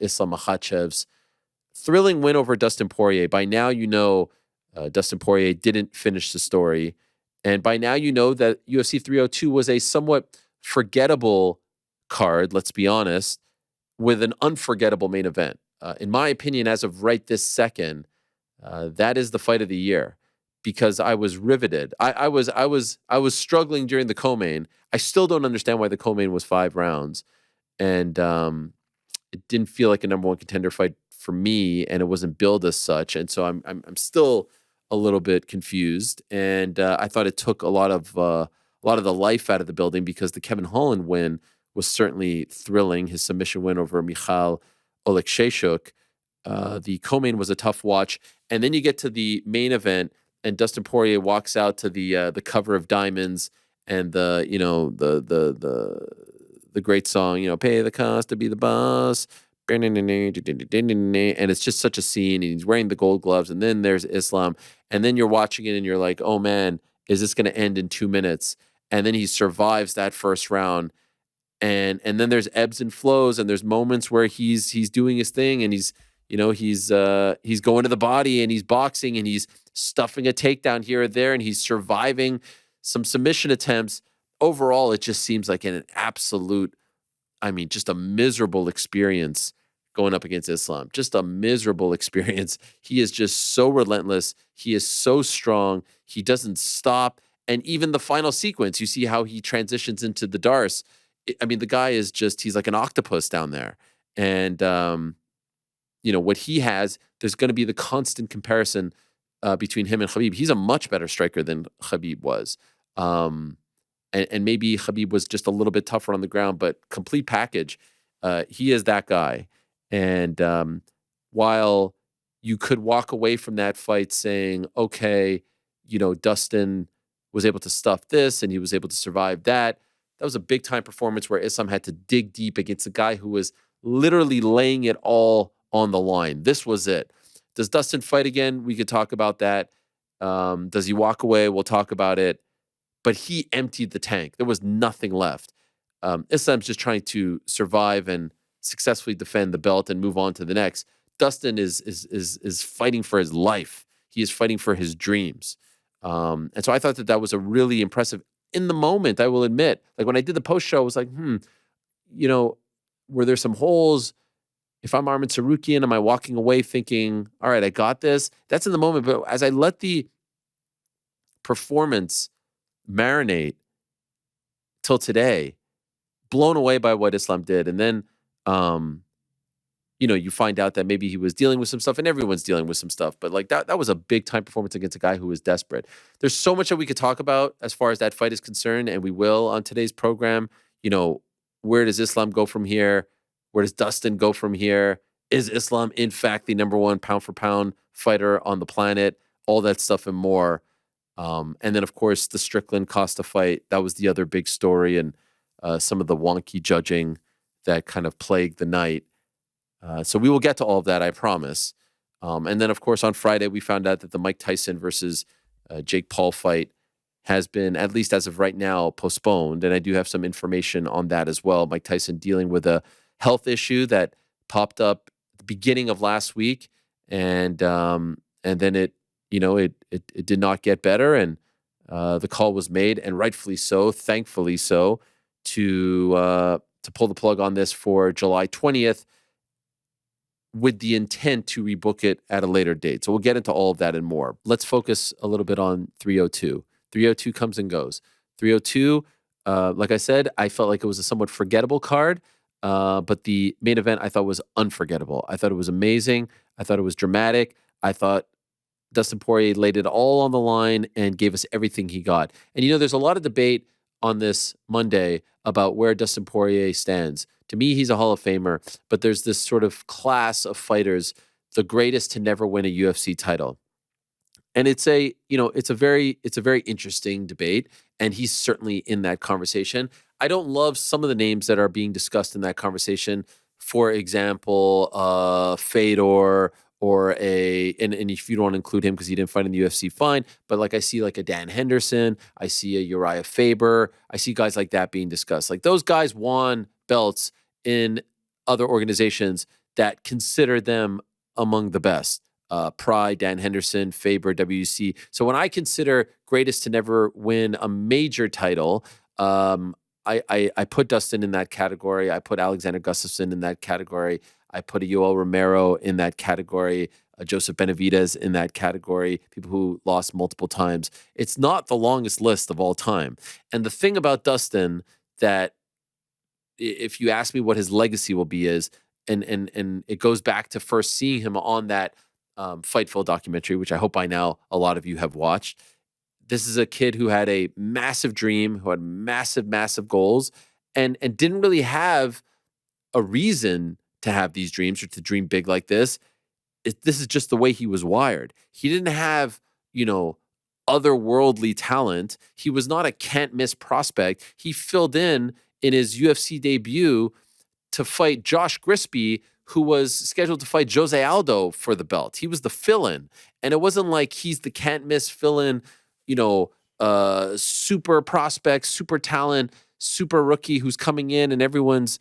Islam Makhachev's thrilling win over Dustin Poirier. By now, you know Dustin Poirier didn't finish the story. And by now, you know that UFC 302 was a somewhat forgettable card, let's be honest, with an unforgettable main event. In my opinion, as of right this second, that is the fight of the year because I was riveted. I was struggling during the co-main. I still don't understand why the co-main was 5 rounds, and it didn't feel like a number one contender fight for me, and it wasn't billed as such. And so I'm still a little bit confused. And I thought it took a lot of the life out of the building because the Kevin Holland win was certainly thrilling. His submission win over Michal Oleksiejczuk. The co-main was a tough watch, and then you get to the main event, and Dustin Poirier walks out to the cover of Diamonds and the great song, pay the cost to be the boss. And it's just such a scene. And he's wearing the gold gloves. And then there's Islam. And then you're watching it and you're like, oh man, is this going to end in 2 minutes? And then he survives that first round. And then there's ebbs and flows. And there's moments where he's doing his thing and he's going to the body and he's boxing and he's stuffing a takedown here or there and he's surviving some submission attempts. Overall, it just seems like an absolute, just a miserable experience going up against Islam. Just a miserable experience. He is just so relentless. He is so strong. He doesn't stop. And even the final sequence, you see how he transitions into the Darce. The guy is he's like an octopus down there. And, what he has, there's going to be the constant comparison between him and Khabib. He's a much better striker than Khabib was. And maybe Khabib was just a little bit tougher on the ground, but complete package, he is that guy. And while you could walk away from that fight saying, okay, Dustin was able to stuff this and he was able to survive that, that was a big time performance where Islam had to dig deep against a guy who was literally laying it all on the line. This was it. Does Dustin fight again? We could talk about that. Does he walk away? We'll talk about it. But he emptied the tank. There was nothing left. Islam's just trying to survive and successfully defend the belt and move on to the next. Dustin is fighting for his life. He is fighting for his dreams. And so I thought that was a really impressive, in the moment, I will admit. Like when I did the post show, I was like, were there some holes? If I'm Arman Tsarukyan, am I walking away thinking, all right, I got this? That's in the moment. But as I let the performance marinate till today, blown away by what Islam did. And then, you find out that maybe he was dealing with some stuff, and everyone's dealing with some stuff. But like that was a big time performance against a guy who was desperate. There's so much that we could talk about as far as that fight is concerned, and we will on today's program. Where does Islam go from here? Where does Dustin go from here? Is Islam, in fact, the number one pound for pound fighter on the planet? All that stuff and more. And then, of course, the Strickland Costa fight. That was the other big story, and some of the wonky judging that kind of plagued the night. So we will get to all of that, I promise. And then, of course, on Friday, we found out that the Mike Tyson versus Jake Paul fight has been, at least as of right now, postponed. And I do have some information on that as well. Mike Tyson dealing with a health issue that popped up at the beginning of last week. And then it did not get better. And the call was made, and rightfully so, thankfully so, to pull the plug on this for July 20th with the intent to rebook it at a later date. So we'll get into all of that and more. Let's focus a little bit on 302. 302 comes and goes. 302, like I said, I felt like it was a somewhat forgettable card, but the main event I thought was unforgettable. I thought it was amazing. I thought it was dramatic. I thought Dustin Poirier laid it all on the line and gave us everything he got. And there's a lot of debate on this Monday about where Dustin Poirier stands. To me, he's a Hall of Famer, but there's this sort of class of fighters, the greatest to never win a UFC title. And it's a very interesting debate, and he's certainly in that conversation. I don't love some of the names that are being discussed in that conversation. For example, Fedor, or and if you don't want to include him because he didn't fight in the UFC, fine. But like I see like a Dan Henderson, I see a Uriah Faber, I see guys like that being discussed. Like those guys won belts in other organizations that consider them among the best. Pry, Dan Henderson, Faber, WC. So when I consider greatest to never win a major title, I put Dustin in that category. I put Alexander Gustafsson in that category. I put a Yoel Romero in that category. Joseph Benavidez in that category. People who lost multiple times. It's not the longest list of all time. And the thing about Dustin that, if you ask me what his legacy will be, is, and it goes back to first seeing him on that Fightful documentary, which I hope by now a lot of you have watched. This is a kid who had a massive dream, who had massive goals, and didn't really have a reason to have these dreams or to dream big like this. This is just the way he was wired. He didn't have, otherworldly talent. He was not a can't miss prospect. He filled in his UFC debut to fight Josh Grisby, who was scheduled to fight Jose Aldo for the belt. He was the fill-in. And it wasn't like he's the can't miss fill-in, super prospect, super talent, super rookie who's coming in and everyone's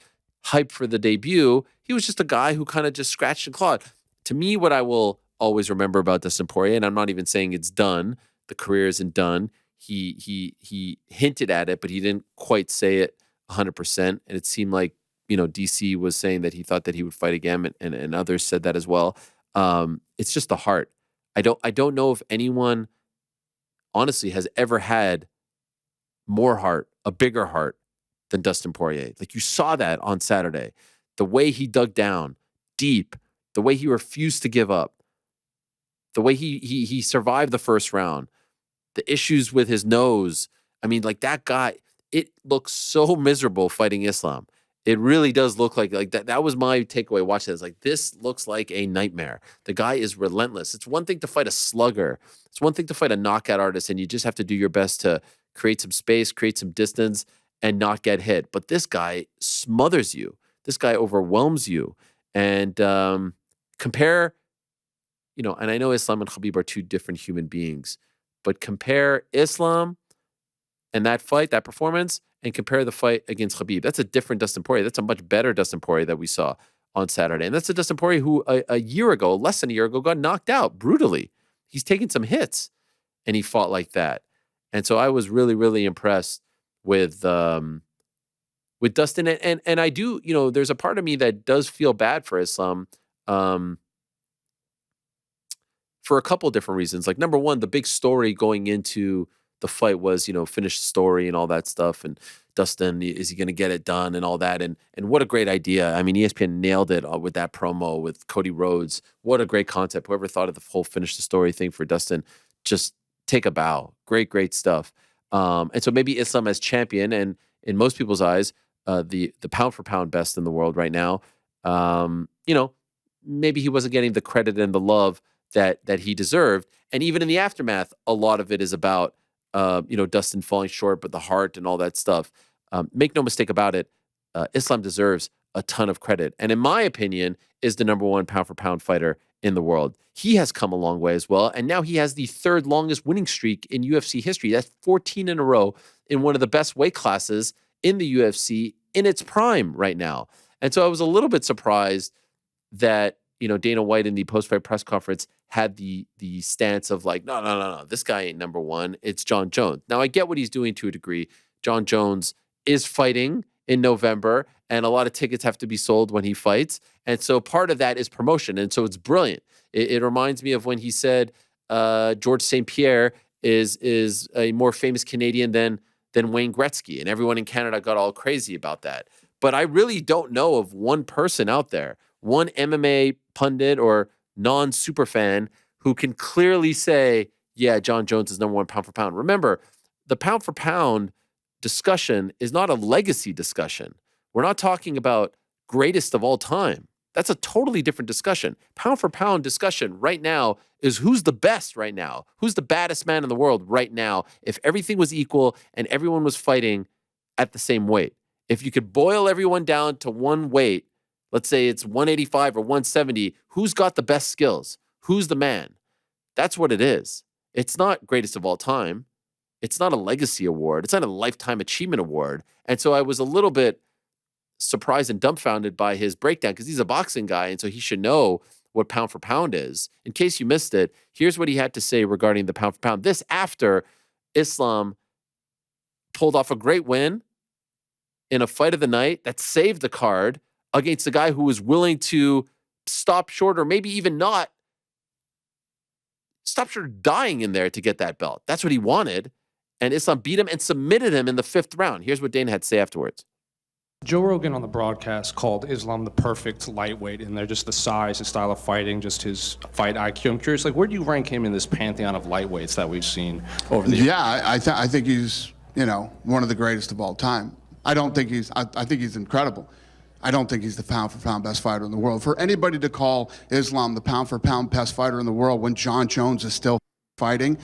hyped for the debut. He was just a guy who kind of just scratched and clawed. To me, what I will always remember about Dustin Poirier, and I'm not even saying it's done, the career isn't done. He hinted at it, but he didn't quite say it 100%. And it seemed like, DC was saying that he thought that he would fight again, and others said that as well. It's just the heart. I don't know if anyone honestly has ever had more heart, a bigger heart than Dustin Poirier. Like, you saw that on Saturday. The way he dug down deep, the way he refused to give up, the way he survived the first round, the issues with his nose. I mean, like, that guy, it looks so miserable fighting Islam. It really does look like that. That was my takeaway watching this. Like, this looks like a nightmare. The guy is relentless. It's one thing to fight a slugger. It's one thing to fight a knockout artist, and you just have to do your best to create some space, create some distance, and not get hit. But this guy smothers you. This guy overwhelms you. And compare, and I know Islam and Khabib are two different human beings, but compare Islam and that fight, that performance, and compare the fight against Khabib. That's a different Dustin Poirier. That's a much better Dustin Poirier that we saw on Saturday. And that's a Dustin Poirier who a year ago, less than a year ago, got knocked out brutally. He's taken some hits, and he fought like that. And so I was really, really impressed with Dustin. And I do, there's a part of me that does feel bad for Islam for a couple different reasons. Like, number one, the big story going into the fight was, finish the story and all that stuff. And Dustin, is he going to get it done and all that? And what a great idea. I mean, ESPN nailed it with that promo with Cody Rhodes. What a great concept. Whoever thought of the whole finish the story thing for Dustin, just take a bow. Great stuff. And so maybe Islam as champion, and in most people's eyes, the pound for pound best in the world right now, maybe he wasn't getting the credit and the love that he deserved. And even in the aftermath, a lot of it is about, Dustin falling short, but the heart and all that stuff. Make no mistake about it, Islam deserves a ton of credit. And in my opinion, is the number one pound for pound fighter in the world. He has come a long way as well. And now he has the third longest winning streak in UFC history. That's 14 in a row in one of the best weight classes in the UFC in its prime right now. And so I was a little bit surprised that, Dana White in the post-fight press conference had the stance of like, no, this guy ain't number one. It's Jon Jones. Now, I get what he's doing to a degree. Jon Jones is fighting in November, and a lot of tickets have to be sold when he fights. And so part of that is promotion. And so it's brilliant. It reminds me of when he said George St. Pierre is a more famous Canadian than Wayne Gretzky. And everyone in Canada got all crazy about that. But I really don't know of one person out there, one MMA pundit or non-super fan who can clearly say, yeah, Jon Jones is number one pound for pound. Remember, the pound for pound discussion is not a legacy discussion. We're not talking about greatest of all time. That's a totally different discussion. Pound for pound discussion right now is who's the best right now? Who's the baddest man in the world right now? If everything was equal and everyone was fighting at the same weight. If you could boil everyone down to one weight, let's say it's 185 or 170, who's got the best skills? Who's the man? That's what it is. It's not greatest of all time. It's not a legacy award. It's not a lifetime achievement award. And so I was a little bit surprised and dumbfounded by his breakdown because he's a boxing guy, and so he should know what pound for pound is. In case you missed it, here's what he had to say regarding the pound for pound. This after Islam pulled off a great win in a fight of the night that saved the card against a guy who was willing to stop short or maybe even not stop short of dying in there to get that belt. That's what he wanted. And Islam beat him and submitted him in the 5th round. Here's what Dana had to say afterwards. Joe Rogan on the broadcast called Islam the perfect lightweight, and they're just the size, his style of fighting, just his fight IQ. I'm curious, like, where do you rank him in this pantheon of lightweights that we've seen over the years? Yeah, I think he's, one of the greatest of all time. I think he's incredible. I don't think he's the pound-for-pound best fighter in the world. For anybody to call Islam the pound-for-pound best fighter in the world when Jon Jones is still fighting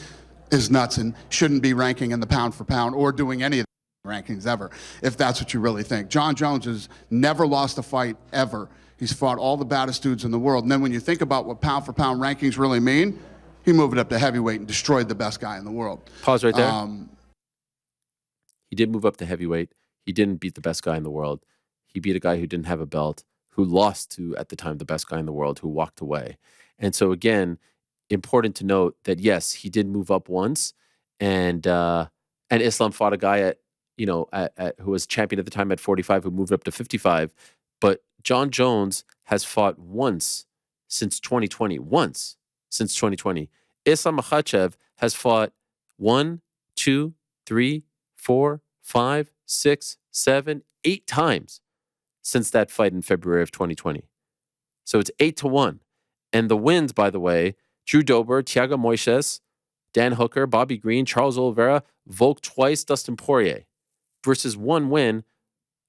is nuts and shouldn't be ranking in the pound-for-pound or doing any of the rankings ever, if that's what you really think. Jon Jones has never lost a fight ever. He's fought all the baddest dudes in the world. And then when you think about what pound-for-pound rankings really mean, he moved it up to heavyweight and destroyed the best guy in the world. Pause right there. He did move up to heavyweight. He didn't beat the best guy in the world. He beat a guy who didn't have a belt, who lost to, at the time, the best guy in the world, who walked away. And so, again, important to note that, yes, he did move up once, and Islam fought a guy at who was champion at the time at 45, who moved up to 55. But Jon Jones has fought once since 2020. Once since 2020. Islam Makhachev has fought 1, 2, 3, 4, 5, 6, 7, 8 times since that fight in February of 2020. So it's 8-1. And the wins, by the way, Drew Dober, Thiago Moises, Dan Hooker, Bobby Green, Charles Oliveira, Volk twice, Dustin Poirier, versus 1 win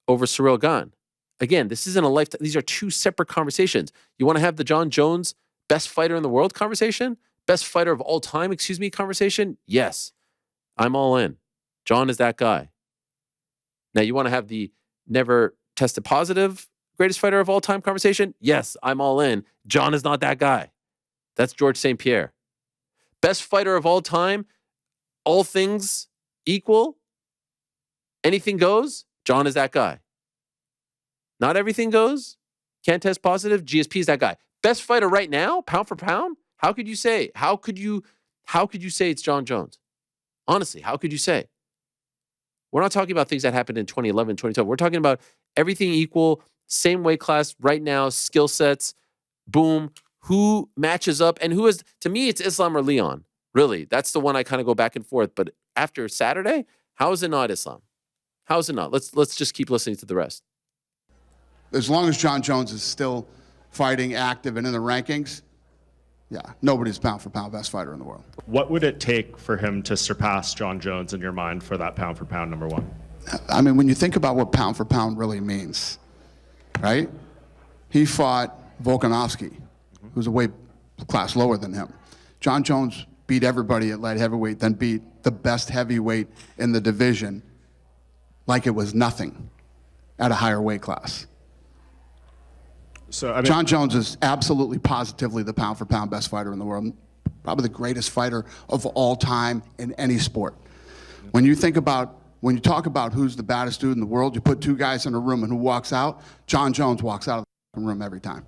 over Cyril Gane. Again, this isn't a lifetime. These are 2 separate conversations. You want to have the Jon Jones best fighter in the world conversation? Best fighter of all time, conversation? Yes. I'm all in. Jon is that guy. Now, you want to have the never tested positive greatest fighter of all time conversation? Yes, I'm all in. Jon is not that guy. That's George St. Pierre. Best fighter of all time, all things equal, anything goes, Jon is that guy. Not everything goes, can't test positive, GSP is that guy. Best fighter right now, pound for pound? How could you say it's Jon Jones? Honestly, how could you say? We're not talking about things that happened in 2011, 2012. We're talking about everything equal, same weight class right now, skill sets, boom, who matches up, and who is, to me, it's Islam or Leon. Really, that's the one I kind of go back and forth. But after Saturday, how is it not Islam? How is it not? Let's just keep listening to the rest. As long as Jon Jones is still fighting, active, and in the rankings, yeah, nobody's pound-for-pound best fighter in the world. What would it take for him to surpass Jon Jones in your mind for that pound-for-pound number 1? I mean, when you think about what pound-for-pound really means, right? He fought Volkanovski, who's a weight class lower than him. Jon Jones beat everybody at light heavyweight, then beat the best heavyweight in the division like it was nothing at a higher weight class. So, Jon Jones is absolutely positively the pound-for-pound best fighter in the world, probably the greatest fighter of all time in any sport. When you talk about who's the baddest dude in the world, you put 2 guys in a room and who walks out, Jon Jones walks out of the room every time.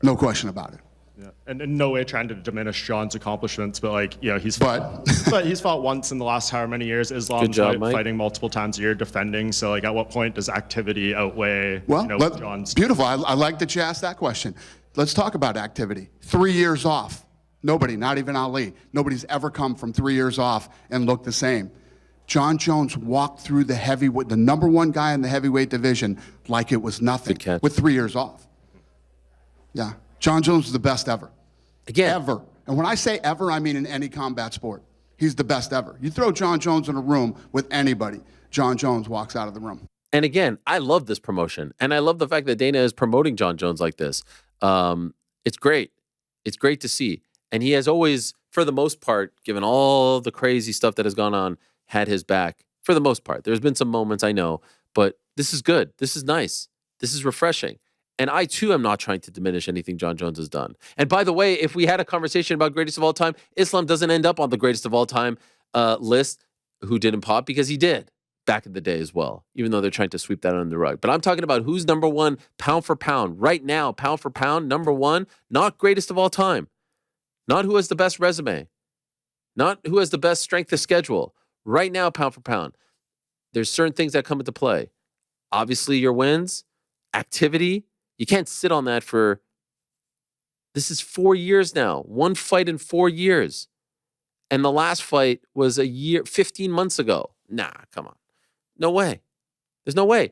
No question about it. Yeah. And in no way trying to diminish Jon's accomplishments, but he's fought, but he's fought once in the last however many years. Islam's fighting multiple times a year, defending. So at what point does activity outweigh Jon's? Beautiful. I like that you asked that question. Let's talk about activity. 3 years off. Nobody, not even Ali, nobody's ever come from 3 years off and looked the same. Jon Jones walked through the heavyweight, the number 1 guy in the heavyweight division, like it was nothing with 3 years off. Yeah. Jon Jones is the best ever. Again. Ever. And when I say ever, I mean in any combat sport. He's the best ever. You throw Jon Jones in a room with anybody, Jon Jones walks out of the room. And again, I love this promotion. And I love the fact that Dana is promoting Jon Jones like this. It's great. It's great to see. And he has always, for the most part, given all the crazy stuff that has gone on, had his back. For the most part. There's been some moments, I know. But this is good. This is nice. This is refreshing. And I, too, am not trying to diminish anything Jon Jones has done. And by the way, if we had a conversation about greatest of all time, Islam doesn't end up on the greatest of all time list. Who didn't pop? Because he did. back in the day as well, even though they're trying to sweep that under the rug. But I'm talking about who's number one pound for pound right now, pound for pound, number one, not greatest of all time, not who has the best resume, not who has the best strength of schedule. Right now, pound for pound, there's certain things that come into play. Obviously, your wins, activity. You can't sit on that for, this is 4 years now, one fight in 4 years. And the last fight was 15 months ago. Nah, come on. No way. There's no way.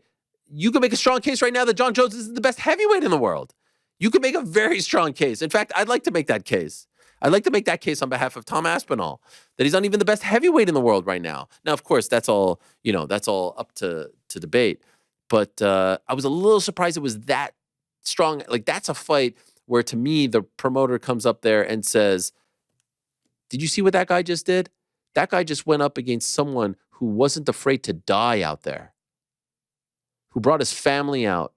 You can make a strong case right now that Jon Jones is the best heavyweight in the world. You can make a very strong case. In fact, I'd like to make that case. I'd like to make that case on behalf of Tom Aspinall, that he's not even the best heavyweight in the world right now. Now, of course, that's all up to debate. But I was a little surprised it was that strong. Like, that's a fight where, to me, the promoter comes up there and says, did you see what that guy just did? That guy just went up against someone who wasn't afraid to die out there, who brought his family out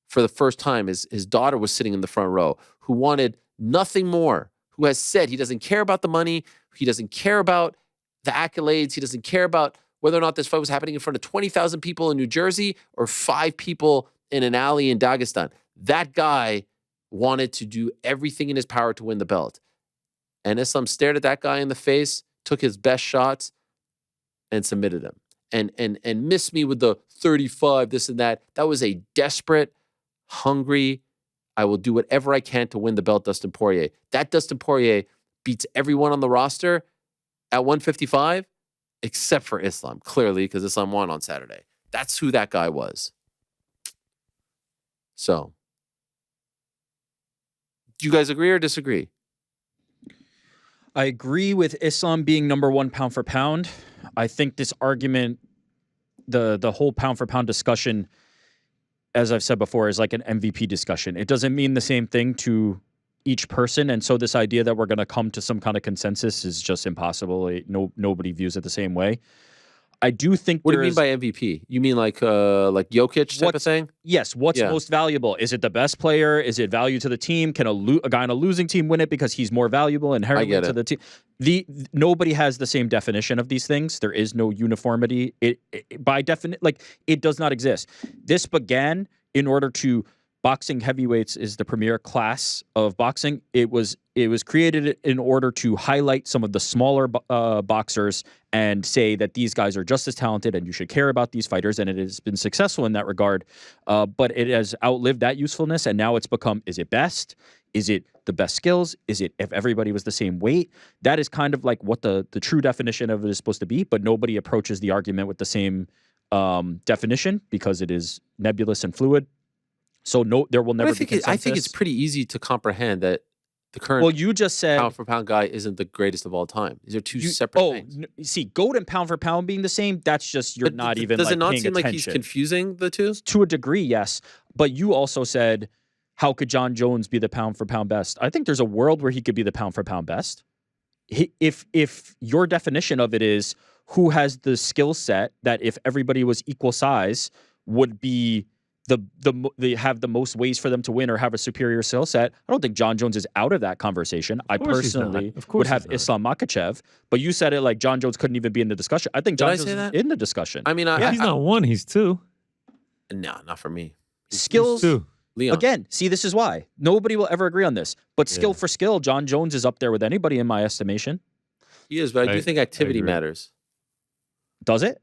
for the first time. His daughter was sitting in the front row, who wanted nothing more, who has said he doesn't care about the money, he doesn't care about the accolades, he doesn't care about whether or not this fight was happening in front of 20,000 people in New Jersey or 5 people in an alley in Dagestan. That guy wanted to do everything in his power to win the belt. And Islam stared at that guy in the face, took his best shots, and submitted him. And missed me with the 35, this and that. That was a desperate, hungry, I will do whatever I can to win the belt, Dustin Poirier. That Dustin Poirier beats everyone on the roster at 155, except for Islam, clearly, because Islam won on Saturday. That's who that guy was. So, do you guys agree or disagree? I agree with Islam being number one pound for pound. I think this argument, the whole pound for pound discussion, as I've said before, is like an MVP discussion. It doesn't mean the same thing to each person. And so this idea that we're going to come to some kind of consensus is just impossible. Nobody views it the same way. I do think. What do you mean by MVP? You mean like Jokic type of thing? Yes. What's most valuable? Is it the best player? Is it value to the team? Can a guy on a losing team win it because he's more valuable inherently to the team? Nobody has the same definition of these things. There is no uniformity. By definition, it does not exist. This began in order to. Boxing heavyweights is the premier class of boxing. It was created in order to highlight some of the smaller boxers and say that these guys are just as talented and you should care about these fighters. And it has been successful in that regard. But it has outlived that usefulness. And now it's become, is it best? Is it the best skills? Is it if everybody was the same weight? That is kind of like what the true definition of it is supposed to be. But nobody approaches the argument with the same definition because it is nebulous and fluid. So no, there will never be consensus. I think it's pretty easy to comprehend that the current you just said pound for pound guy isn't the greatest of all time. These are two separate things. See, GOAT and pound for pound being the same, that's just Does it not seem like he's confusing the two? To a degree, yes. But you also said, how could Jon Jones be the pound for pound best? I think there's a world where he could be the pound for pound best. If your definition of it is who has the skill set that if everybody was equal size would be they have the most ways for them to win or have a superior skill set. I don't think Jon Jones is out of that conversation. I personally would have Islam Makhachev, but you said it like Jon Jones couldn't even be in the discussion. I think Jon Jones is in the discussion. I mean, he's not one, he's two. No, not for me. Skills. Leon. Again, see, this is why. Nobody will ever agree on this. But skill for skill, Jon Jones is up there with anybody in my estimation. He is, but I do think activity matters. Does it?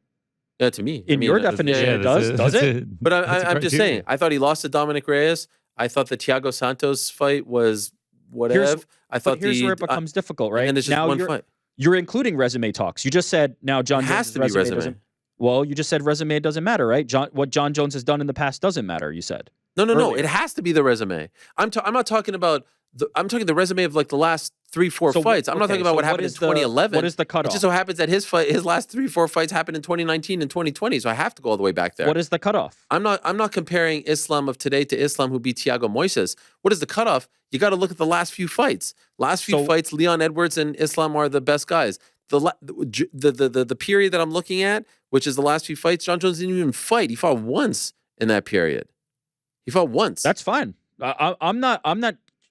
Yeah, to me. In your definition, it does. Does it? But I'm just saying, I thought he lost to Dominic Reyes. I thought the Thiago Santos fight was whatever. Here's where it becomes difficult, right? And it's just now one fight. You're including resume talks. You just said now Jon Jones has to be resume. Well, you just said resume doesn't matter, right? What Jon Jones has done in the past doesn't matter, you said. No. It has to be the resume. I'm not talking about I'm talking the resume of like the last 3-4 fights. I'm not talking about what happened in 2011. What is the cutoff? It just so happens that his last 3-4 fights happened in 2019 and 2020. So I have to go all the way back there. What is the cutoff? I'm not comparing Islam of today to Islam who beat Thiago Moises. What is the cutoff? You got to look at the last few fights. Last few fights, Leon Edwards and Islam are the best guys. The period that I'm looking at, which is the last few fights, Jon Jones didn't even fight. He fought once in that period. He fought once. That's fine. I'm not.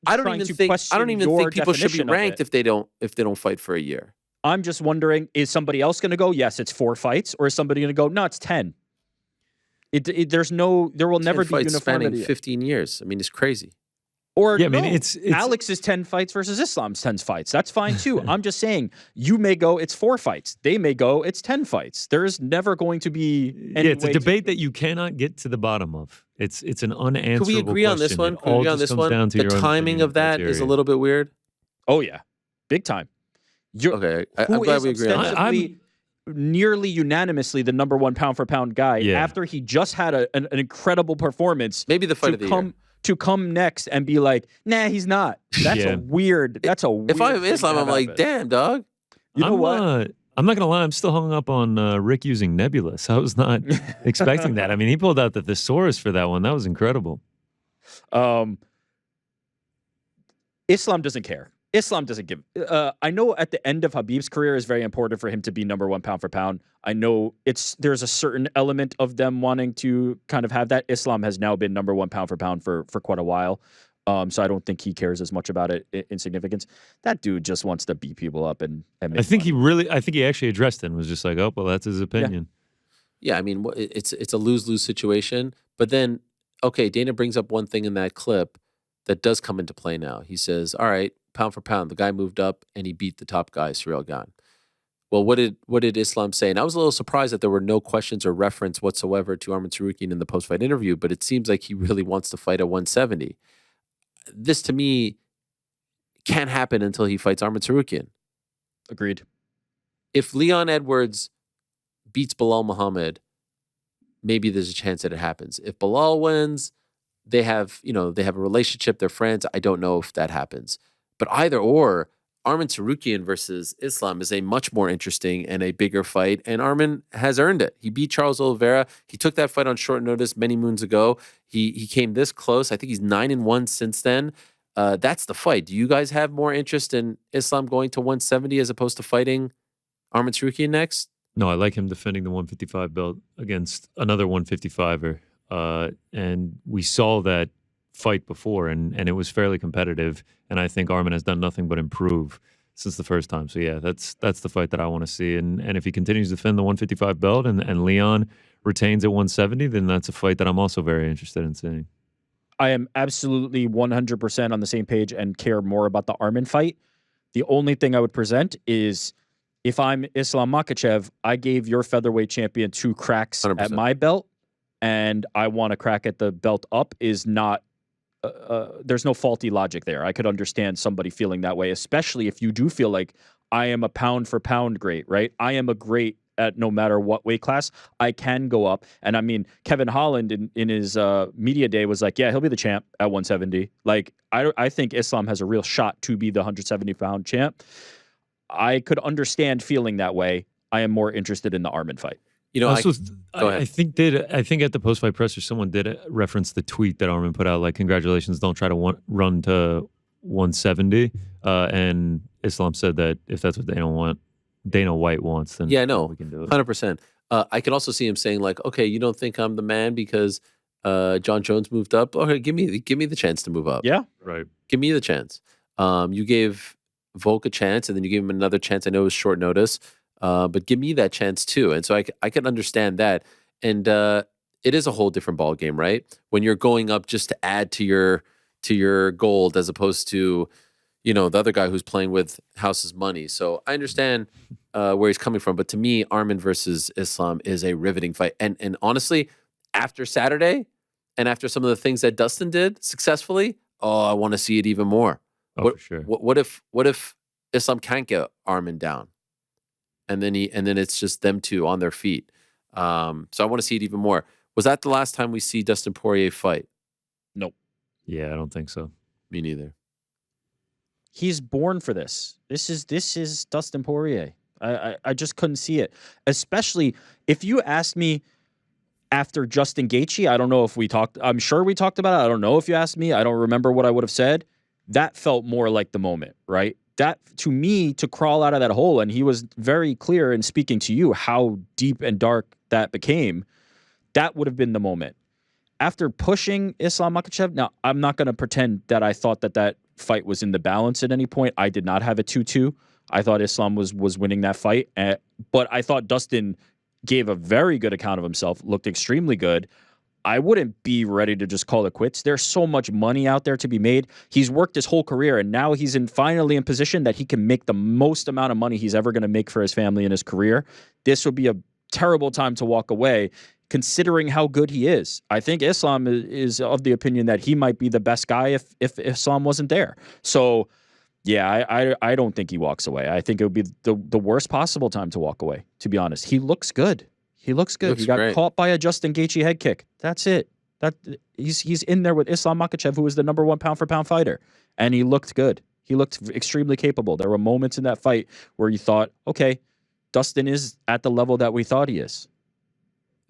I don't even think people should be ranked if they don't fight for a year. I'm just wondering, is somebody else going to go, yes, it's 4 fights, or is somebody going to go, no, it's 10? There will never be fights uniformity. Spanning 15 years. I mean, it's crazy. Or yeah, no, I mean, it's Alex's 10 fights versus Islam's 10 fights. That's fine too. I'm just saying, you may go, it's 4 fights. They may go, it's 10 fights. There's never going to be any it's a debate that you cannot get to the bottom of. It's an unanswerable question. Can we agree on this one? Can we agree on this one? The timing of that is a little bit weird. Oh yeah, big time. Okay, I'm glad we agree on that. I'm nearly unanimously the number 1 pound for pound guy after he just had an incredible performance. Maybe the fight of the year. To come next and be like, nah, he's not. That's a weird. That's a weird. If I'm Islam, I'm like, damn, dog. You know what? I'm not gonna lie. I'm still hung up on Rick using Nebulous. I was not expecting that. I mean, he pulled out the thesaurus for that one. That was incredible. Islam doesn't care. Islam doesn't give. I know at the end of Khabib's career is very important for him to be number 1 pound for pound. I know there's a certain element of them wanting to kind of have that. Islam has now been number 1 pound for pound for quite a while. So I don't think he cares as much about it in significance. That dude just wants to beat people up and make I think money. he actually addressed it and was just like, oh, well, that's his opinion. Yeah, I mean, it's a lose-lose situation. But then, okay, Dana brings up one thing in that clip that does come into play now. He says, all right, pound for pound, the guy moved up and he beat the top guy, Ciryl Gane. Well, what did Islam say? And I was a little surprised that there were no questions or reference whatsoever to Arman Tsarukyan in the post-fight interview, but it seems like he really wants to fight at 170. This, to me, can't happen until he fights Arman Tsarukyan. Agreed. If Leon Edwards beats Bilal Muhammad, maybe there's a chance that it happens. If Bilal wins, they have a relationship, they're friends. I don't know if that happens. But either or, Arman Tsarukyan versus Islam is a much more interesting and a bigger fight, and Arman has earned it. He beat Charles Oliveira. He took that fight on short notice many moons ago. He came this close. I think he's 9-1 since then. That's the fight. Do you guys have more interest in Islam going to 170 as opposed to fighting Arman Tsarukyan next? No, I like him defending the 155 belt against another 155er. And we saw that fight before, and it was fairly competitive. And I think Arman has done nothing but improve since the first time. So yeah, that's the fight that I want to see. And if he continues to defend the 155 belt and Leon retains at 170, then that's a fight that I'm also very interested in seeing. I am absolutely 100% on the same page and care more about the Arman fight. The only thing I would present is, if I'm Islam Makhachev, I gave your featherweight champion 2 cracks 100%. at my belt, and I want a crack at the belt up is not. There's no faulty logic there. I could understand somebody feeling that way, especially if you do feel like I am a pound for pound great, right? I am a great at no matter what weight class. I can go up. And I mean, Kevin Holland in his media day was like, yeah, he'll be the champ at 170. Like, I think Islam has a real shot to be the 170-pound champ. I could understand feeling that way. I am more interested in the Arman fight. You know, also, go ahead. I think at the post-fight presser, someone did reference the tweet that Arman put out, like, congratulations, don't try to run to 170. And Islam said that if that's what Dana White wants, then yeah, no, we can do it. 100%. I can also see him saying like, okay, you don't think I'm the man because John Jones moved up? Okay, give me the chance to move up. Yeah, right. Give me the chance. You gave Volk a chance, and then you gave him another chance. I know it was short notice. But give me that chance too. And so I can understand that. And it is a whole different ball game, right? When you're going up just to add to your gold as opposed to, the other guy who's playing with house's money. So I understand where he's coming from. But to me, Arman versus Islam is a riveting fight. And honestly, after Saturday and after some of the things that Dustin did successfully, I want to see it even more. For sure. What if Islam can't get Arman down? And then it's just them two on their feet. So I want to see it even more. Was that the last time we see Dustin Poirier fight? Nope. Yeah, I don't think so. Me neither. He's born for this. This is Dustin Poirier. I just couldn't see it. Especially if you asked me after Justin Gaethje, I don't know if we talked. I'm sure we talked about it. I don't know if you asked me. I don't remember what I would have said. That felt more like the moment, right? That, to me, to crawl out of that hole, and he was very clear in speaking to you how deep and dark that became, that would have been the moment. After pushing Islam Makhachev, now, I'm not going to pretend that I thought that fight was in the balance at any point. I did not have a 2-2. I thought Islam was winning that fight, but I thought Dustin gave a very good account of himself, looked extremely good. I wouldn't be ready to just call it quits. There's so much money out there to be made. He's worked his whole career, and now he's finally in position that he can make the most amount of money he's ever going to make for his family and his career. This would be a terrible time to walk away, considering how good he is. I think Islam is of the opinion that he might be the best guy if Islam wasn't there. So, yeah, I don't think he walks away. I think it would be the worst possible time to walk away, to be honest. He looks good. He looks good. He got caught by a Justin Gaethje head kick. That's it. He's in there with Islam Makhachev, who was the number 1 pound-for-pound fighter, and he looked good. He looked extremely capable. There were moments in that fight where you thought, okay, Dustin is at the level that we thought he is.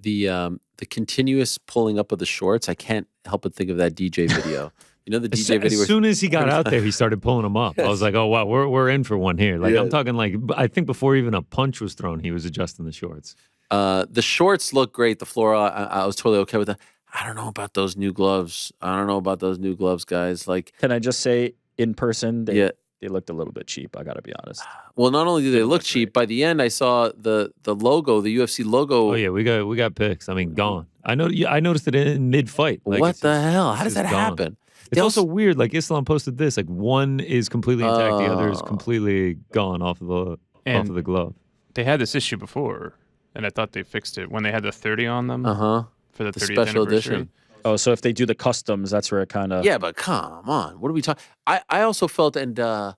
The continuous pulling up of the shorts, I can't help but think of that DJ video. You know the DJ video? As soon as he got out there, he started pulling them up. I was like, oh, wow, we're in for one here. Like, I'm talking like, I think before even a punch was thrown, he was adjusting the shorts. The shorts look great. The floor, I was totally okay with that. I don't know about those new gloves. Guys. Like, can I just say, in person, they looked a little bit cheap. I got to be honest. Well, not only do they look cheap, by the end, I saw the logo, the UFC logo. Oh yeah, we got pics. I mean, gone. I noticed it in mid-fight. Like, what the hell? How does that happen? It's also weird. Like, Islam posted this. Like, one is completely intact, the other is completely gone off of the glove. They had this issue before, and I thought they fixed it when they had the 30 on them. For the 30th special anniversary. edition. Oh, so if they do the customs, that's where it kind of... Yeah, but come on. What are we talking... I also felt, and I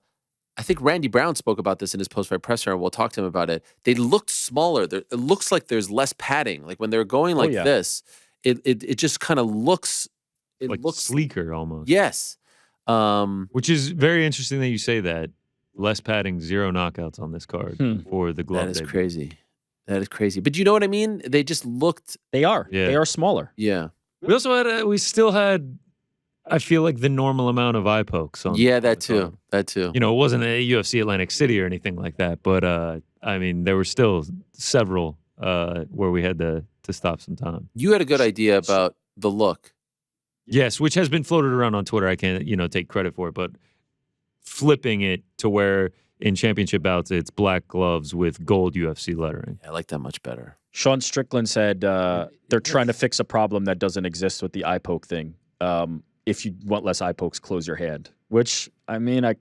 think Randy Brown spoke about this in his post-fight presser, and we'll talk to him about it. They looked smaller. It looks like there's less padding. Like, when they're going like this, it just kind of looks... It like looks sleeker almost. Yes. Which is very interesting that you say that. Less padding, 0 knockouts on this card for the glove. That is crazy. That is crazy. But you know what I mean? They just looked... They are. Yeah. They are smaller. Yeah. We still had, I feel like, the normal amount of eye pokes on. Yeah, that too. That too. You know, it wasn't a UFC Atlantic City or anything like that, but I mean, there were still several where we had to stop some time. You had a good idea about the look. Yes, which has been floated around on Twitter. I can't, take credit for it, but flipping it to where in championship bouts it's black gloves with gold UFC lettering. Yeah, I like that much better. Sean Strickland said they're trying to fix a problem that doesn't exist with the eye poke thing. If you want less eye pokes, close your hand. Which, I mean, I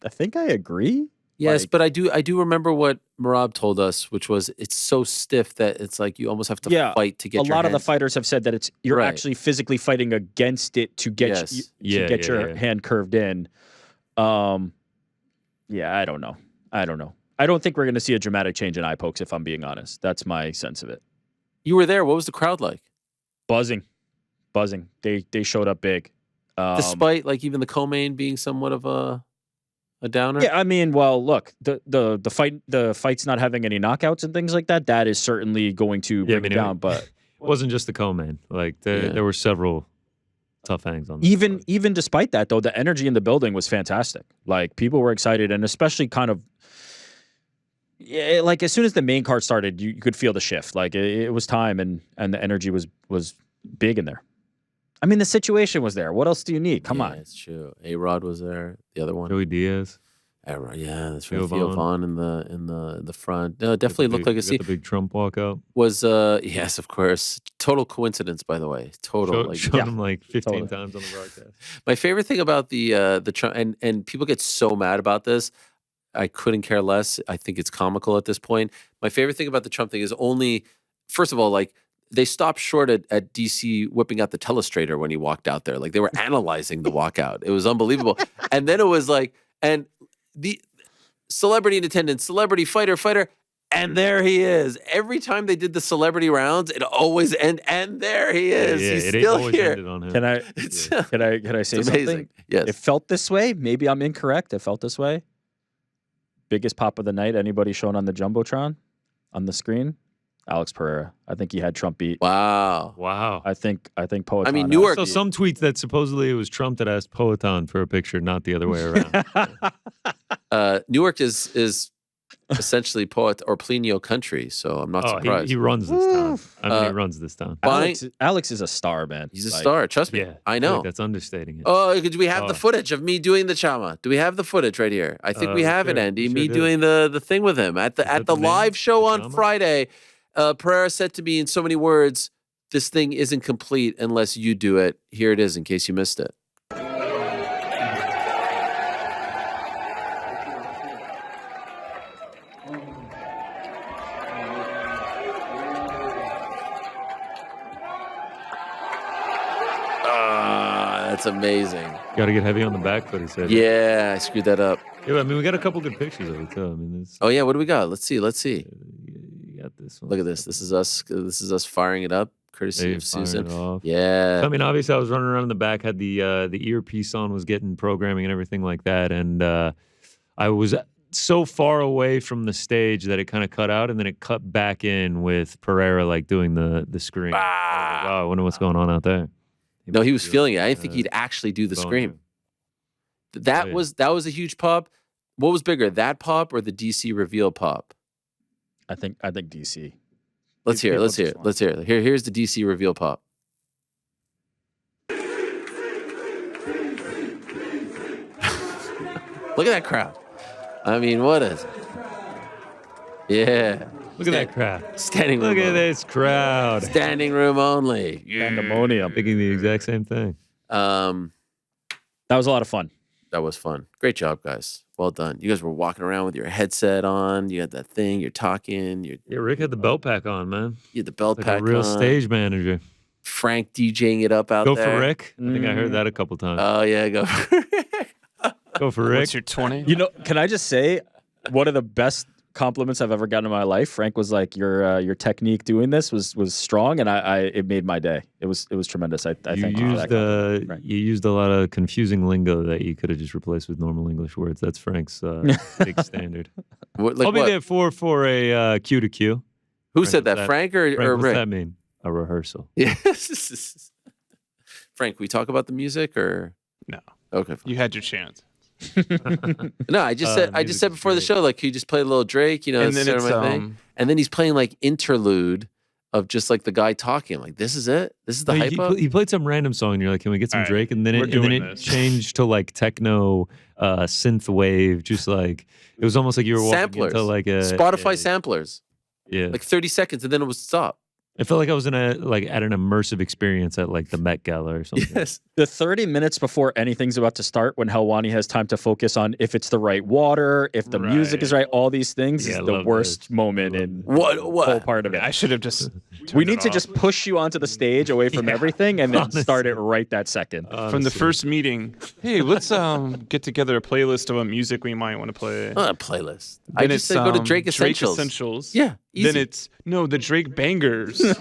think I agree. Yes, but I do remember what Merab told us, which was it's so stiff that it's like you almost have to fight to get your A lot of the hand. fighters have said that you're actually physically fighting against it to get your hand curved in. Yeah, I don't know. I don't think we're going to see a dramatic change in eye pokes, if I'm being honest. That's my sense of it. You were there. What was the crowd like? Buzzing. They showed up big. Despite, like, even the co-main being somewhat of a downer? Yeah, I mean, well, look, the fight's not having any knockouts and things like that. That is certainly going to bring it down, but... It wasn't just the co-main. Like, there were several tough hangs on. Even despite that, though, the energy in the building was fantastic. Like, people were excited, and especially kind of, like, as soon as the main card started, you could feel the shift. Like, it was time, and the energy was big in there. I mean, the situation was there. What else do you need? Come on. It's true. A-Rod was there. The other one. Joey Diaz. A-Rod, yeah, that's right. Theo Vaughn in the front. No, it definitely looked like a the big Trump walkout. Was yes, of course. Total coincidence, by the way. Total. Showed him like 15 times on the broadcast. My favorite thing about the Trump, and people get so mad about this. I couldn't care less. I think it's comical at this point. My favorite thing about the Trump thing is only, first of all, like, they stopped short at DC whipping out the telestrator when he walked out there. Like, they were analyzing the walkout. It was unbelievable. And then it was like, and the celebrity in attendance, celebrity fighter, and there he is. Every time they did the celebrity rounds, it always and there he is. Yeah, he's still here. Can I say something? Yes. It felt this way. Maybe I'm incorrect. It felt this way. Biggest pop of the night. Anybody shown on the Jumbotron on the screen? Alex Pereira. I think he had Trump beat. Wow. I think Poetan. I mean, Newark. So some tweets that supposedly it was Trump that asked Poetan for a picture, not the other way around. Newark is essentially Poet or Plinio country, so I'm not surprised. He runs this town. I mean, he runs this town. Alex is a star, man. He's a star. Trust me. Yeah, I know. That's understating it. Oh, do we have the footage of me doing the chama? Do we have the footage right here? I think we have it, Andy. Me doing the thing with him at the live show on Friday. Pereira said to me in so many words, "This thing isn't complete unless you do it." Here it is, in case you missed it. That's amazing. Got to get heavy on the back foot, he said. Yeah, I screwed that up. Yeah, I mean, we got a couple good pictures of it too. I mean, oh yeah, what do we got? Let's see. You got this one. Look at this. This is us firing it up, courtesy of Susan. Yeah. I mean, obviously, I was running around in the back, had the earpiece on, was getting programming and everything like that, and I was so far away from the stage that it kind of cut out, and then it cut back in with Pereira like doing the scream. Wow, I wonder what's going on out there. No, he was feeling it. I didn't think he'd actually do the scream. That was a huge pop. What was bigger, that pop or the DC reveal pop? I think DC. Let's hear it. Here's the DC reveal pop. Look at that crowd. I mean, what is it? Yeah. Look at that crowd. Standing room. Look at this crowd. Standing room only. Pandemonium. Thinking the exact same thing. That was a lot of fun. That was fun. Great job, guys. Well done. You guys were walking around with your headset on. You had that thing. You're talking. Yeah, Rick had the belt pack on, man. You had the belt pack on. A real stage manager. Frank DJing it up out there. Go for Rick. I think I heard that a couple times. Oh, yeah. Go for Rick. Go for Rick. What's your 20? You know, can I just say, one of the best compliments I've ever gotten in my life. Frank was like, your technique doing this was strong, and it made my day. It was tremendous. I thank you for that. You used a lot of confusing lingo that you could have just replaced with normal English words. That's Frank's big standard. I'll be there for a Q to Q. Who said that? Frank or Rick? What's that mean? A rehearsal. Yes. Frank, we talk about the music or no? Okay, fine. You had your chance. No, I just said before the show, like, he just played a little Drake, you know, and then it's and then he's playing like interlude of just like the guy talking. Like, this is it. This is the hype up. He played some random song, and you're like, "Can we get some Drake?" And then it changed to like techno, synth wave. Just like it was almost like you were walking into like a Spotify samplers. Yeah, like 30 seconds, and then it was stop. I felt like I was at an immersive experience at like the Met Gala or something. Yes. The 30 minutes before anything's about to start, when Helwani has time to focus on if it's the right water, if the music is right, all these things is the worst moment in the whole part of it. I should have just. We need to just push you onto the stage away from everything and then start it right that second. From the first meeting, hey, let's get together a playlist of what music we might want to play. Not a playlist. Then I just said go to Drake Essentials. Yeah. Easy. Then it's the Drake bangers. And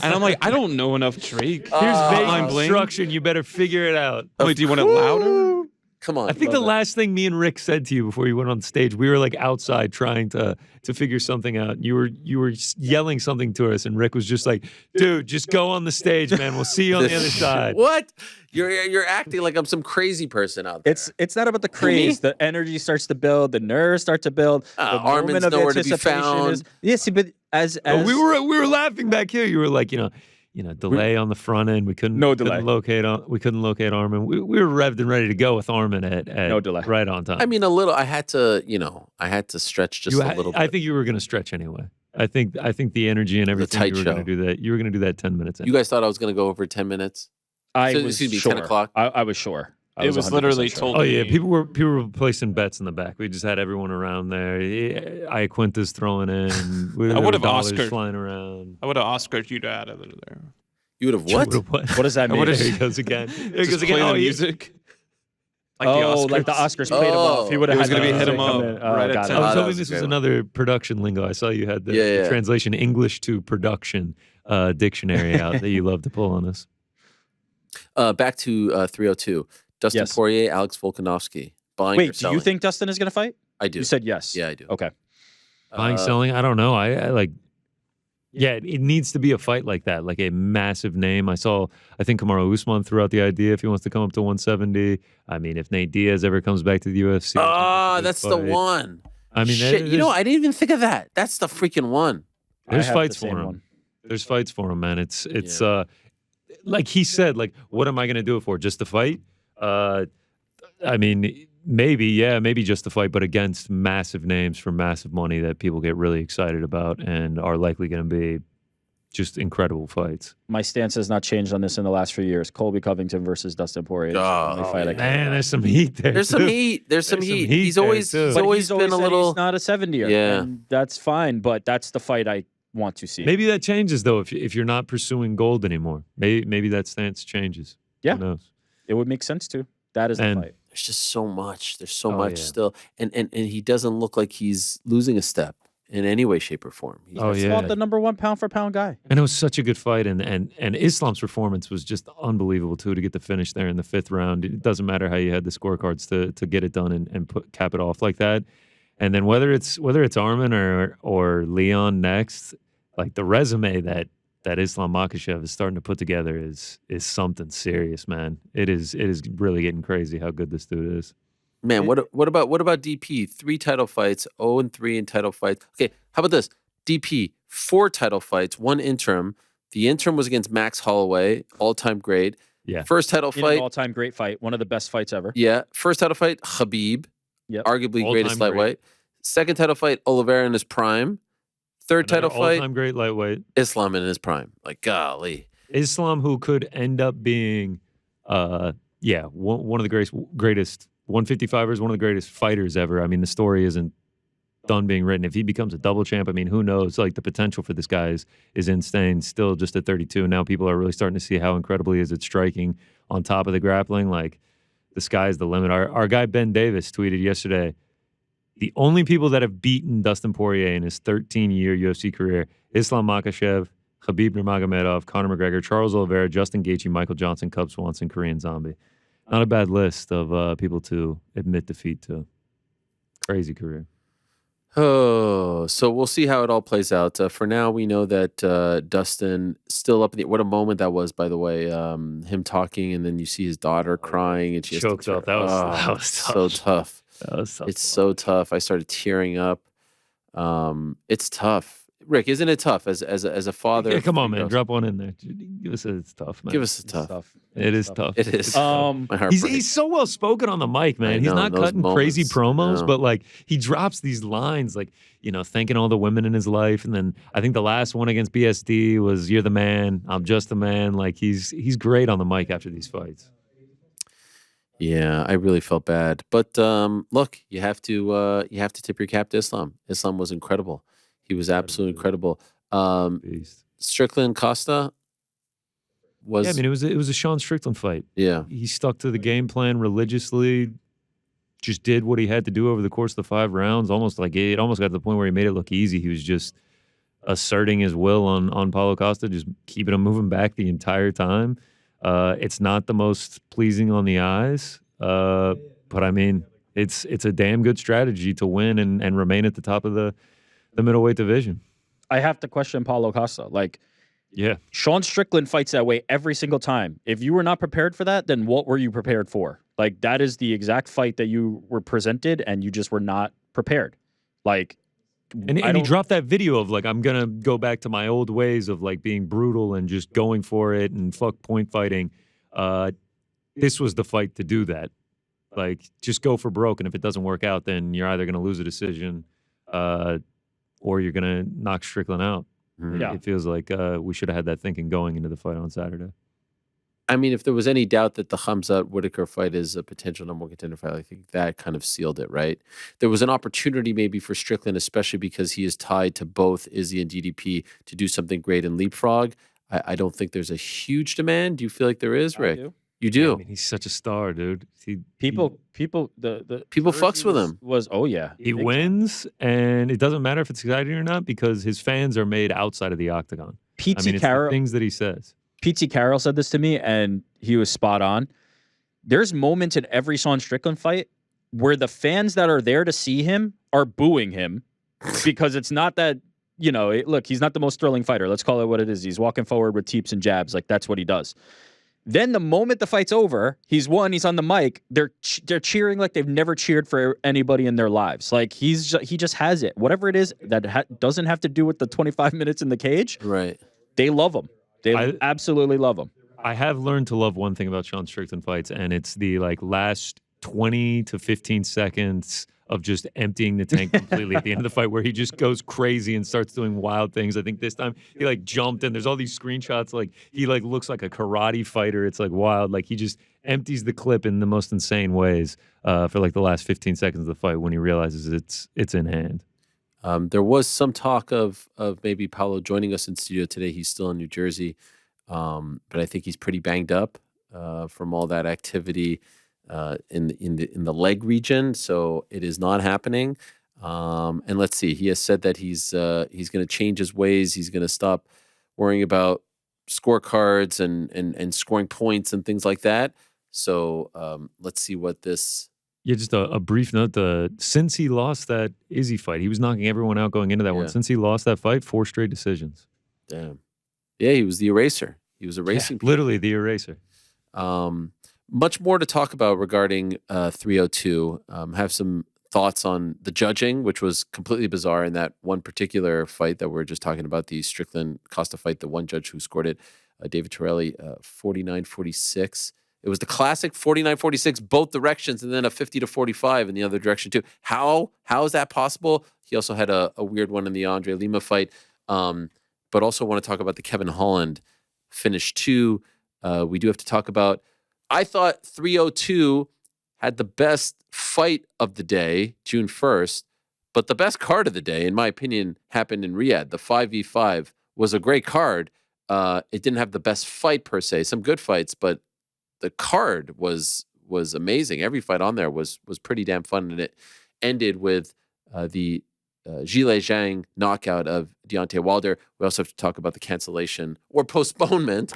I'm like, I don't know enough Drake. Here's vague instruction. You better figure it out. Wait, do you want it louder? Come on. I think the last thing me and Rick said to you before you went on stage, we were like outside trying to figure something out. You were yelling something to us, and Rick was just like, "Dude, just go on the stage, man. We'll see you on the other side." What? You're acting like I'm some crazy person out there. It's not about the craze. The energy starts to build. The nerves start to build. Armin's nowhere to be found. Yes, but as we were laughing back here. You were like, delay on the front end. We couldn't locate Armin. We were revved and ready to go with Armin at no delay, right on time. I mean, a little. I had to stretch just a little bit. I think you were going to stretch anyway. I think the energy and everything, you were going to do that. You were going to do that 10 minutes. You guys thought I was going to go over 10 minutes? Excuse me, sure. 10 o'clock? I was sure. It was literally sure. told. Oh yeah, people were placing bets in the back. We just had everyone around there. Iaquinta's throwing in. I would have Oscar flying around. I would have Oscared you out of there. You would have what? What does that mean? There he goes again. There he goes again. Oh, music. Like the Oscars played him off. He would have was going to be hit him up. Right I was hoping this was another production lingo. I saw you had the translation English to production dictionary out that you love to pull on us. Back to 302. Dustin Poirier, Alex Volkanovski. Buying or selling? selling? Do you think Dustin is going to fight? I do. You said yes. Yeah, I do. Okay. Buying, selling? I don't know. I like... Yeah, it needs to be a fight like that, like a massive name. I think Kamaru Usman threw out the idea if he wants to come up to 170. I mean, if Nate Diaz ever comes back to the UFC. That's the one. I mean, shit. I didn't even think of that. That's the freaking one. There's fights for him. There's fights for him, man. It's like he said, like, what am I going to do it for? Just to fight? I mean, maybe just to fight, but against massive names for massive money that people get really excited about and are likely going to be just incredible fights. My stance has not changed on this in the last few years. Colby Covington versus Dustin Poirier. Man, there's some heat there. There's some heat. He's always been a little. He's not a 70-er. Yeah, and that's fine. But that's the fight I want to see. Maybe that changes though if you're not pursuing gold anymore. Maybe that stance changes. Yeah, who knows? It would make sense too. That is the fight. There's just so much. There's so much still, and he doesn't look like he's losing a step in any way, shape, or form. He's not the number one pound for pound guy. And it was such a good fight, and Islam's performance was just unbelievable too, to get the finish there in the 5th round. It doesn't matter how you had the scorecards to get it done and cap it off like that. And then whether it's Arman or Leon next, like the resume that Islam Makhachev is starting to put together is something serious, man. It is really getting crazy how good this dude is. Man, what about DP? 3 title fights, 0-3 in title fights. Okay, how about this? DP, 4 title fights, 1 interim. The interim was against Max Holloway, all-time great. Yeah. First title fight, an all-time great fight, one of the best fights ever. Yeah. First title fight, Khabib, arguably all-time greatest lightweight. Second title fight, Oliveira in his prime. Third title fight, all-time great lightweight. Islam in his prime. Like, golly. Islam, who could end up being, one of the greatest 155ers, one of the greatest fighters ever. I mean, the story isn't done being written. If he becomes a double champ, I mean, who knows? Like, the potential for this guy is insane. Still just at 32. Now people are really starting to see how incredible he is at striking on top of the grappling. Like, the sky's the limit. Our guy Ben Davis tweeted yesterday, the only people that have beaten Dustin Poirier in his 13-year UFC career, Islam Makhachev, Khabib Nurmagomedov, Conor McGregor, Charles Oliveira, Justin Gaethje, Michael Johnson, Cub Swanson, Korean Zombie. Not a bad list of people to admit defeat to. Crazy career. Oh, so we'll see how it all plays out. For now, we know that Dustin still up in the. What a moment that was, by the way. Him talking, and then you see his daughter crying, and she choked up. That was tough. So tough. That was tough. It's so tough. I started tearing up. It's tough. Rick, isn't it tough as a father? Yeah, come on, man. Drop one in there. Give us it's tough, man. Give us a tough. It is tough. It is. He's so well spoken on the mic, man. He's not cutting crazy promos, but like he drops these lines, like, thanking all the women in his life. And then I think the last one against BSD was "You're the man. I'm just a man." Like he's great on the mic after these fights. Yeah, I really felt bad, but look, you have to tip your cap to Islam. Islam was incredible. He was absolutely incredible. Strickland Costa was. Yeah, I mean, it was a Sean Strickland fight. Yeah, he stuck to the game plan religiously. Just did what he had to do over the course of the 5 rounds. It almost got to the point where he made it look easy. He was just asserting his will on Paulo Costa, just keeping him moving back the entire time. It's not the most pleasing on the eyes, but I mean, it's a damn good strategy to win and remain at the top of the middleweight division. I have to question Paulo Costa. Like, yeah, Sean Strickland fights that way every single time. If you were not prepared for that, then what were you prepared for? Like, that is the exact fight that you were presented, and you just were not prepared. Like, and he dropped that video of like, I'm gonna go back to my old ways of like being brutal and just going for it and fuck point fighting. This was the fight to do that. Like, just go for broke, and if it doesn't work out, then you're either gonna lose a decision, or you're going to knock Strickland out. Yeah. It feels like we should have had that thinking going into the fight on Saturday. I mean, if there was any doubt that the Khamzat-Whitaker fight is a potential number 1 contender fight, I think that kind of sealed it, right? There was an opportunity maybe for Strickland, especially because he is tied to both Izzy and DDP, to do something great in leapfrog. I don't think there's a huge demand. Do you feel like there is, Rick? I do. You do? Yeah, I mean, he's such a star, dude. People fucks with him. He wins, and it doesn't matter if it's exciting or not because his fans are made outside of the octagon. It's the things that he says. P.T. Carroll said this to me, and he was spot on. There's moments in every Sean Strickland fight where the fans that are there to see him are booing him because it's not that, look, he's not the most thrilling fighter. Let's call it what it is. He's walking forward with teeps and jabs. Like, that's what he does. Then the moment the fight's over, he's won, he's on the mic, they're cheering like they've never cheered for anybody in their lives. Like he just has it. Whatever it is that doesn't have to do with the 25 minutes in the cage. Right. They love him. They absolutely love him. I have learned to love one thing about Sean Strickland fights, and it's the last 20 to 15 seconds of just emptying the tank completely at the end of the fight, where he just goes crazy and starts doing wild things. I think this time he jumped, and there's all these screenshots he looks like a karate fighter. It's wild. He just empties the clip in the most insane ways for the last 15 seconds of the fight when he realizes it's in hand. There was some talk of maybe Paulo joining us in studio today. He's still in New Jersey, but I think he's pretty banged up from all that activity in the leg region, so it is not happening. And let's see, he has said that he's going to change his ways. He's going to stop worrying about scorecards and scoring points and things like that. So let's see what this. Yeah, just a brief note. Since he lost that Izzy fight, he was knocking everyone out going into that one. Since he lost that fight, 4 straight decisions. Damn. Yeah, he was the eraser. He was erasing. Literally the eraser. Much more to talk about regarding 302. Have some thoughts on the judging, which was completely bizarre in that one particular fight that we're just talking about, the Strickland Costa fight. The one judge who scored it, David Torelli, 49-46. It was the classic 49-46, both directions, and then a 50-45 in the other direction too. How is that possible? He also had a weird one in the Andre Lima fight. But also want to talk about the Kevin Holland finish too. We do have to talk about. I thought 302 had the best fight of the day, June 1st, but the best card of the day, in my opinion, happened in Riyadh. The 5v5 was a great card. It didn't have the best fight per se, some good fights, but the card was amazing. Every fight on there was pretty damn fun, and it ended with the Zhile Zhang knockout of Deontay Wilder. We also have to talk about the cancellation or postponement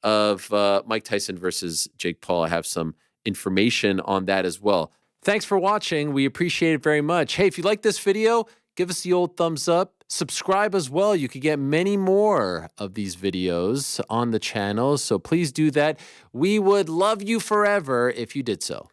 of Mike Tyson versus Jake Paul. I have some information on that as well. Thanks for watching. We appreciate it very much. Hey, if you like this video, give us the old thumbs up. Subscribe as well. You could get many more of these videos on the channel, so please do that. We would love you forever if you did so.